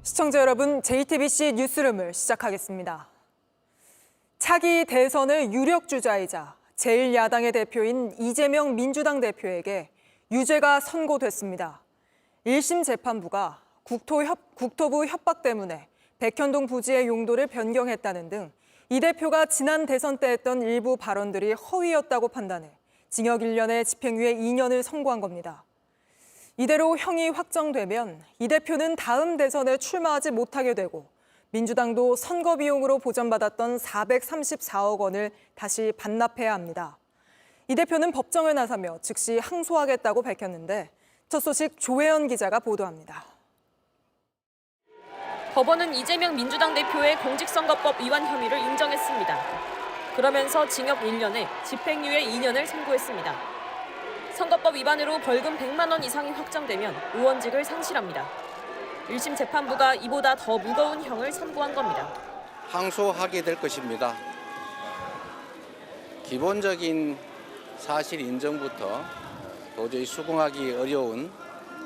시청자 여러분, JTBC 뉴스룸을 시작하겠습니다. 차기 대선의 유력 주자이자 제1야당의 대표인 이재명 민주당 대표에게 유죄가 선고됐습니다. 1심 재판부가 국토부 협박 때문에 백현동 부지의 용도를 변경했다는 등 이 대표가 지난 대선 때 했던 일부 발언들이 허위였다고 판단해 징역 1년에 집행유예 2년을 선고한 겁니다. 이대로 형이 확정되면 이 대표는 다음 대선에 출마하지 못하게 되고 민주당도 선거 비용으로 보전받았던 434억 원을 다시 반납해야 합니다. 이 대표는 법정을 나서며 즉시 항소하겠다고 밝혔는데 첫 소식 조혜연 기자가 보도합니다. 법원은 이재명 민주당 대표의 공직선거법 위반 혐의를 인정했습니다. 그러면서 징역 1년에 집행유예 2년을 선고했습니다. 선거법 위반으로 벌금 100만 원 이상이 확정되면 의원직을 상실합니다. 1심 재판부가 이보다 더 무거운 형을 선고한 겁니다. 항소하게 될 것입니다. 기본적인 사실 인정부터 도저히 수긍하기 어려운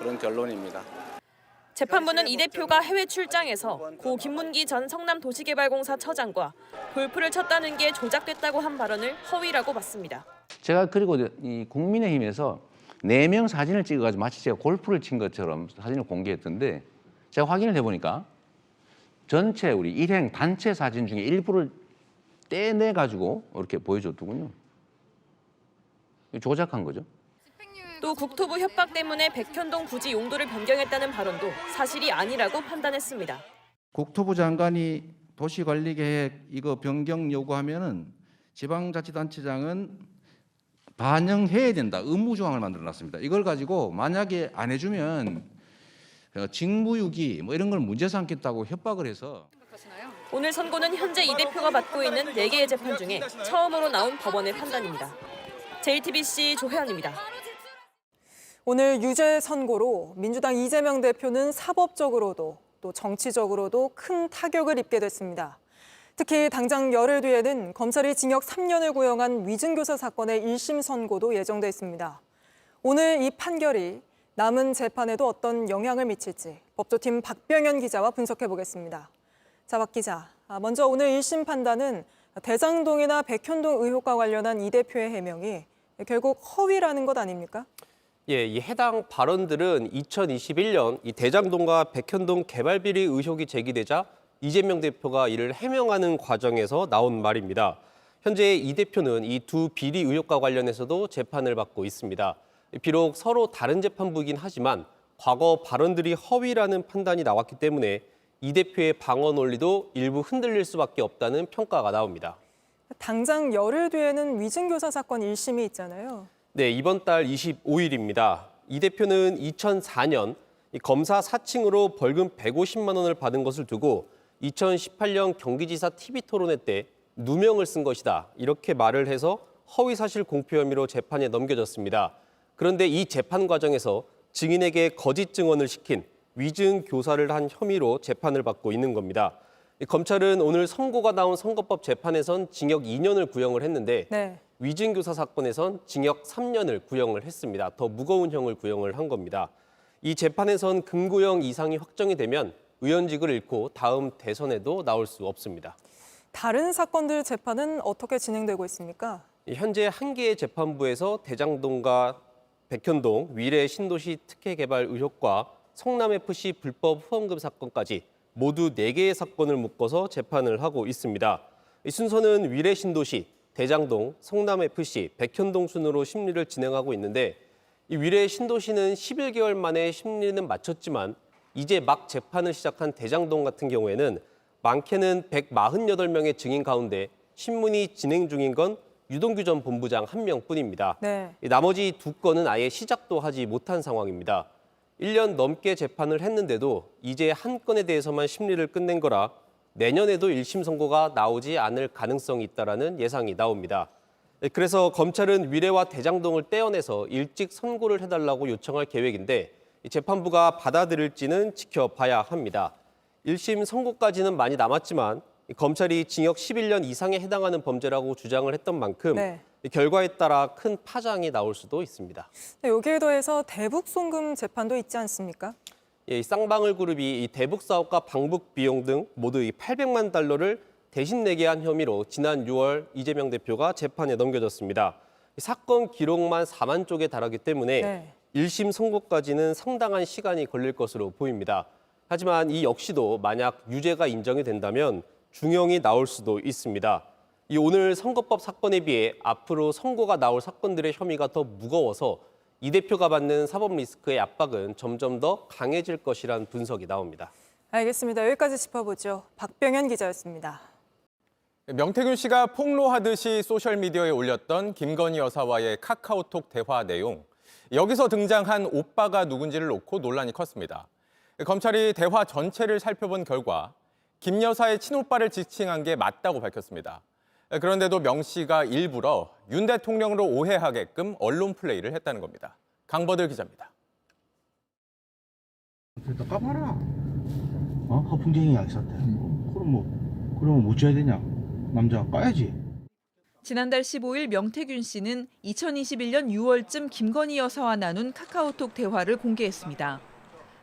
그런 결론입니다. 재판부는 이 대표가 해외 출장에서 고 김문기 전 성남도시개발공사 처장과 골프를 쳤다는 게 조작됐다고 한 발언을 허위라고 봤습니다. 제가 그리고 이 국민의힘에서 4명 사진을 찍어가지고 마치 제가 골프를 친 것처럼 사진을 공개했던데 제가 확인을 해보니까 전체 우리 일행 단체 사진 중에 일부를 떼내가지고 이렇게 보여줬더군요. 조작한 거죠. 또 국토부 협박 때문에 백현동 부지 용도를 변경했다는 발언도 사실이 아니라고 판단했습니다. 국토부 장관이 도시관리계획 이거 변경 요구하면은 지방자치단체장은 반영해야 된다. 의무 조항을 만들어놨습니다. 이걸 가지고 만약에 안 해주면 직무유기 뭐 이런 걸 문제 삼겠다고 협박을 해서. 오늘 선고는 현재 이 대표가 받고 있는 4개의 재판 중에 처음으로 나온 법원의 판단입니다. JTBC 조혜연입니다. 오늘 유죄 선고로 민주당 이재명 대표는 사법적으로도 또 정치적으로도 큰 타격을 입게 됐습니다. 특히 당장 열흘 뒤에는 검찰이 징역 3년을 구형한 위증교사 사건의 1심 선고도 예정돼 있습니다. 오늘 이 판결이 남은 재판에도 어떤 영향을 미칠지 법조팀 박병현 기자와 분석해 보겠습니다. 자, 박 기자, 먼저 오늘 1심 판단은 대장동이나 백현동 의혹과 관련한 이 대표의 해명이 결국 허위라는 것 아닙니까? 예, 이 해당 발언들은 2021년 이 대장동과 백현동 개발 비리 의혹이 제기되자 이재명 대표가 이를 해명하는 과정에서 나온 말입니다. 현재 이 대표는 이 두 비리 의혹과 관련해서도 재판을 받고 있습니다. 비록 서로 다른 재판부이긴 하지만 과거 발언들이 허위라는 판단이 나왔기 때문에 이 대표의 방어 논리도 일부 흔들릴 수밖에 없다는 평가가 나옵니다. 당장 열흘 뒤에는 위증교사 사건 1심이 있잖아요. 네, 이번 달 25일입니다. 이 대표는 2004년 검사 사칭으로 벌금 150만 원을 받은 것을 두고 2018년 경기지사 TV 토론회 때 누명을 쓴 것이다. 이렇게 말을 해서 허위사실 공표 혐의로 재판에 넘겨졌습니다. 그런데 이 재판 과정에서 증인에게 거짓 증언을 시킨 위증 교사를 한 혐의로 재판을 받고 있는 겁니다. 검찰은 오늘 선고가 나온 선거법 재판에선 징역 2년을 구형을 했는데 네. 위증교사 사건에선 징역 3년을 구형을 했습니다. 더 무거운 형을 구형을 한 겁니다. 이 재판에선 금고형 이상이 확정이 되면 의원직을 잃고 다음 대선에도 나올 수 없습니다. 다른 사건들 재판은 어떻게 진행되고 있습니까? 현재 한 개의 재판부에서 대장동과 백현동 위례 신도시 특혜 개발 의혹과 성남FC 불법 후원금 사건까지 모두 4개의 사건을 묶어서 재판을 하고 있습니다. 이 순서는 위례 신도시, 대장동, 성남FC, 백현동 순으로 심리를 진행하고 있는데 이 위례 신도시는 11개월 만에 심리는 마쳤지만 이제 막 재판을 시작한 대장동 같은 경우에는 많게는 148명의 증인 가운데 신문이 진행 중인 건 유동규 전 본부장 1명뿐입니다. 네. 나머지 2건은 아예 시작도 하지 못한 상황입니다. 1년 넘게 재판을 했는데도 이제 한 건에 대해서만 심리를 끝낸 거라 내년에도 1심 선고가 나오지 않을 가능성이 있다는 예상이 나옵니다. 그래서 검찰은 위례와 대장동을 떼어내서 일찍 선고를 해달라고 요청할 계획인데 재판부가 받아들일지는 지켜봐야 합니다. 1심 선고까지는 많이 남았지만 검찰이 징역 11년 이상에 해당하는 범죄라고 주장을 했던 만큼 네. 결과에 따라 큰 파장이 나올 수도 있습니다. 여기에 더해서 대북 송금 재판도 있지 않습니까? 이 쌍방울 그룹이 이 대북 사업과 방북 비용 등 모두 이 800만 달러를 대신 내게 한 혐의로 지난 6월 이재명 대표가 재판에 넘겨졌습니다. 이 사건 기록만 4만 쪽에 달하기 때문에 네. 1심 선고까지는 상당한 시간이 걸릴 것으로 보입니다. 하지만 이 역시도 만약 유죄가 인정이 된다면 중형이 나올 수도 있습니다. 이 오늘 선거법 사건에 비해 앞으로 선고가 나올 사건들의 혐의가 더 무거워서 이 대표가 받는 사법 리스크의 압박은 점점 더 강해질 것이란 분석이 나옵니다. 알겠습니다. 여기까지 짚어보죠. 박병현 기자였습니다. 명태균 씨가 폭로하듯이 소셜미디어에 올렸던 김건희 여사와의 카카오톡 대화 내용. 여기서 등장한 오빠가 누군지를 놓고 논란이 컸습니다. 검찰이 대화 전체를 살펴본 결과 김 여사의 친오빠를 지칭한 게 맞다고 밝혔습니다. 그런데도 명 씨가 일부러 윤 대통령으로 오해하게끔 언론 플레이를 했다는 겁니다. 강버들 기자입니다. 일단 까봐라. 허풍쟁이야, 이 사태. 그러면 못 줘야 되냐? 남자가 까야지. 지난달 15일 명태균 씨는 2021년 6월쯤 김건희 여사와 나눈 카카오톡 대화를 공개했습니다.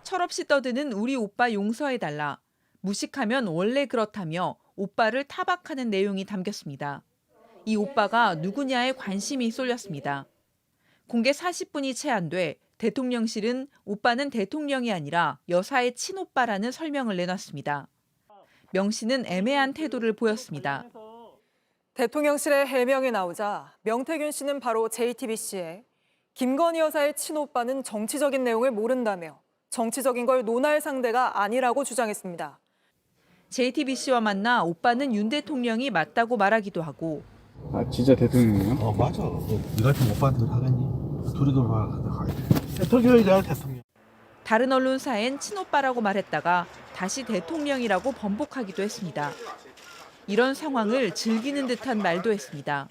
철없이 떠드는 우리 오빠 용서해달라. 무식하면 원래 그렇다며 오빠를 타박하는 내용이 담겼습니다. 이 오빠가 누구냐에 관심이 쏠렸습니다. 공개 40분이 채 안 돼 대통령실은 오빠는 대통령이 아니라 여사의 친오빠라는 설명을 내놨습니다. 명 씨는 애매한 태도를 보였습니다. 대통령실의 해명이 나오자 명태균 씨는 바로 JTBC에 김건희 여사의 친오빠는 정치적인 내용을 모른다며 정치적인 걸 논할 상대가 아니라고 주장했습니다. JTBC와 만나 오빠는 윤 대통령이 맞다고 말하기도 하고 아 진짜 대통령이요? 맞아. 네 같은 오빠한테 하겠니? 둘이 돌아가야 돼. 대통령이잖아, 대통령. 다른 언론사엔 친오빠라고 말했다가 다시 대통령이라고 번복하기도 했습니다. 이런 상황을 즐기는 듯한 말도 했습니다.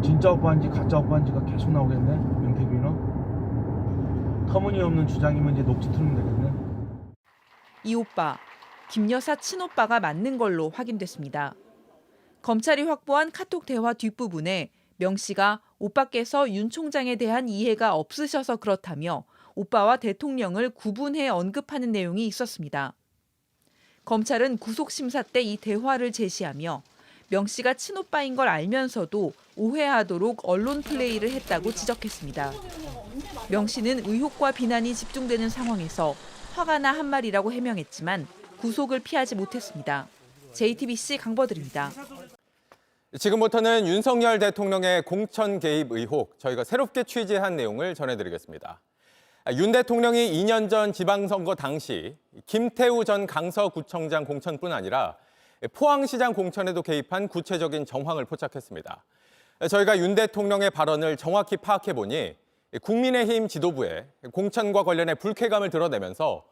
진짜 오빠인지 가짜 오빠인지가 계속 나오겠네, 명태균은. 터무니없는 주장이면 이제 녹취 틀면 되겠네. 이 오빠, 김 여사 친오빠가 맞는 걸로 확인됐습니다. 검찰이 확보한 카톡 대화 뒷부분에 명 씨가 오빠께서 윤 총장에 대한 이해가 없으셔서 그렇다며 오빠와 대통령을 구분해 언급하는 내용이 있었습니다. 검찰은 구속심사 때 이 대화를 제시하며 명 씨가 친오빠인 걸 알면서도 오해하도록 언론 플레이를 했다고 지적했습니다. 명 씨는 의혹과 비난이 집중되는 상황에서 화가 나 한 말이라고 해명했지만 구속을 피하지 못했습니다. JTBC 강버들입니다. 지금부터는 윤석열 대통령의 공천 개입 의혹, 저희가 새롭게 취재한 내용을 전해드리겠습니다. 윤 대통령이 2년 전 지방선거 당시 김태우 전 강서구청장 공천뿐 아니라 포항시장 공천에도 개입한 구체적인 정황을 포착했습니다. 저희가 윤 대통령의 발언을 정확히 파악해보니 국민의힘 지도부에 공천과 관련해 불쾌감을 드러내면서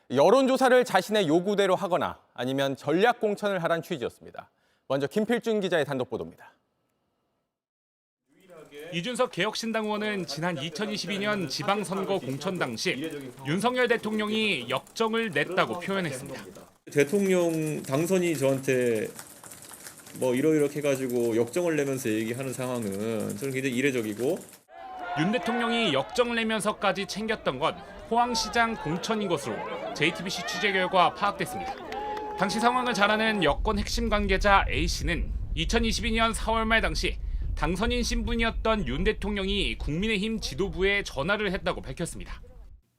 여론조사를 자신의 요구대로 하거나 아니면 전략 공천을 하란 취지였습니다. 먼저 김필준 기자의 단독 보도입니다. 이준석 개혁신당 의원은 지난 2022년 지방선거 공천 당시 윤석열 대통령이 역정을 냈다고 표현했습니다. 대통령 당선이 저한테 뭐 이러이렇게 해가지고 역정을 내면서 얘기하는 상황은 저는 굉장히 이례적이고 윤 대통령이 역정을 내면서까지 챙겼던 건 포항시장 공천인 것으로 JTBC 취재 결과 파악됐습니다. 당시 상황을 잘 아는 여권 핵심 관계자 A씨는 2022년 4월 말 당시 당선인 신분이었던 윤 대통령이 국민의힘 지도부에 전화를 했다고 밝혔습니다.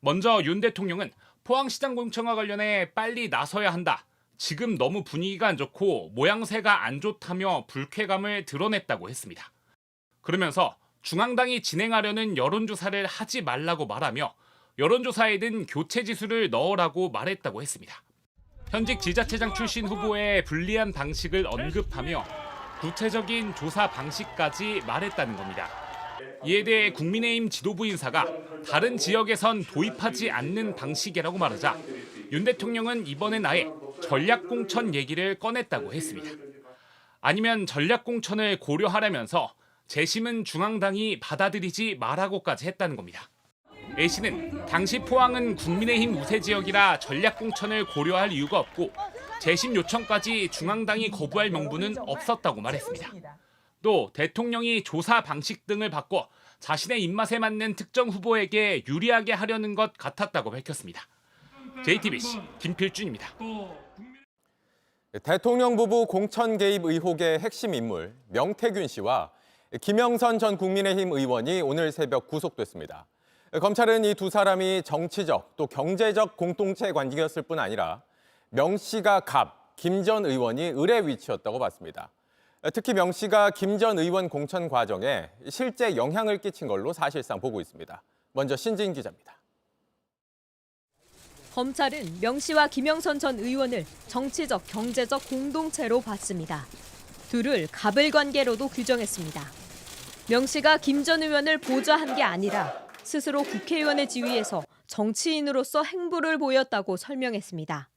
먼저 윤 대통령은 포항시장 공천과 관련해 빨리 나서야 한다. 지금 너무 분위기가 안 좋고 모양새가 안 좋다며 불쾌감을 드러냈다고 했습니다. 그러면서 중앙당이 진행하려는 여론조사를 하지 말라고 말하며 여론조사에는 교체 지수를 넣으라고 말했다고 했습니다. 현직 지자체장 출신 후보의 불리한 방식을 언급하며 구체적인 조사 방식까지 말했다는 겁니다. 이에 대해 국민의힘 지도부 인사가 다른 지역에선 도입하지 않는 방식이라고 말하자 윤 대통령은 이번엔 아예 전략공천 얘기를 꺼냈다고 했습니다. 아니면 전략공천을 고려하려면서 재심은 중앙당이 받아들이지 말라고까지 했다는 겁니다. A씨는 당시 포항은 국민의힘 우세 지역이라 전략공천을 고려할 이유가 없고 재심 요청까지 중앙당이 거부할 명분은 없었다고 말했습니다. 또 대통령이 조사 방식 등을 바꿔 자신의 입맛에 맞는 특정 후보에게 유리하게 하려는 것 같았다고 밝혔습니다. JTBC 김필준입니다. 대통령 부부 공천 개입 의혹의 핵심 인물 명태균 씨와 김영선 전 국민의힘 의원이 오늘 새벽 구속됐습니다. 검찰은 이 두 사람이 정치적 또 경제적 공동체 관계였을 뿐 아니라 명 씨가 갑, 김 전 의원이 을의 위치였다고 봤습니다. 특히 명 씨가 김 전 의원 공천 과정에 실제 영향을 끼친 걸로 사실상 보고 있습니다. 먼저 신진 기자입니다. 검찰은 명 씨와 김영선 전 의원을 정치적, 경제적 공동체로 봤습니다. 둘을 갑을 관계로도 규정했습니다. 명 씨가 김 전 의원을 보좌한 게 아니라 스스로 국회의원의 지위에서 정치인으로서 행보를 보였다고 설명했습니다.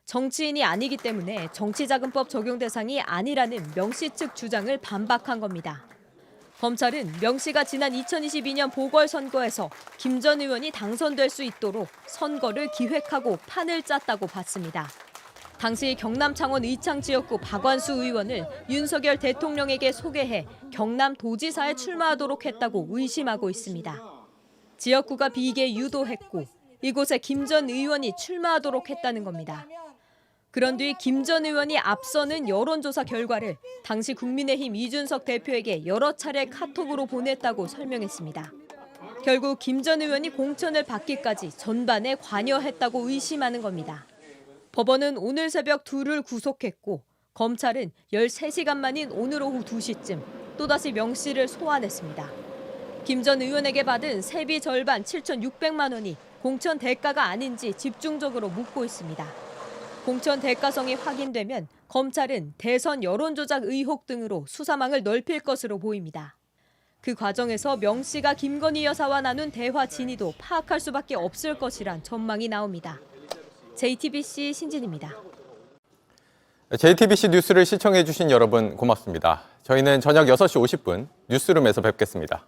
정치인이 아니기 때문에 정치자금법 적용 대상이 아니라는 명 씨 측 주장을 반박한 겁니다. 검찰은 명 씨가 지난 2022년 보궐선거에서 김 전 의원이 당선될 수 있도록 선거를 기획하고 판을 짰다고 봤습니다. 당시 경남 창원 의창 지역구 박완수 의원을 윤석열 대통령에게 소개해 경남 도지사에 출마하도록 했다고 의심하고 있습니다. 지역구가 비기에 유도했고 이곳에 김 전 의원이 출마하도록 했다는 겁니다. 그런 뒤 김 전 의원이 앞서는 여론조사 결과를 당시 국민의힘 이준석 대표에게 여러 차례 카톡으로 보냈다고 설명했습니다. 결국 김 전 의원이 공천을 받기까지 전반에 관여했다고 의심하는 겁니다. 법원은 오늘 새벽 둘을 구속했고 검찰은 13시간 만인 오늘 오후 2시쯤 또다시 명 씨를 소환했습니다. 김 전 의원에게 받은 세비 절반 7,600만 원이 공천 대가가 아닌지 집중적으로 묻고 있습니다. 공천 대가성이 확인되면 검찰은 대선 여론조작 의혹 등으로 수사망을 넓힐 것으로 보입니다. 그 과정에서 명 씨가 김건희 여사와 나눈 대화 진위도 파악할 수밖에 없을 것이란 전망이 나옵니다. JTBC 신진입니다. JTBC 뉴스를 시청해 주신 여러분 고맙습니다. 저희는 저녁 6시 50분 뉴스룸에서 뵙겠습니다.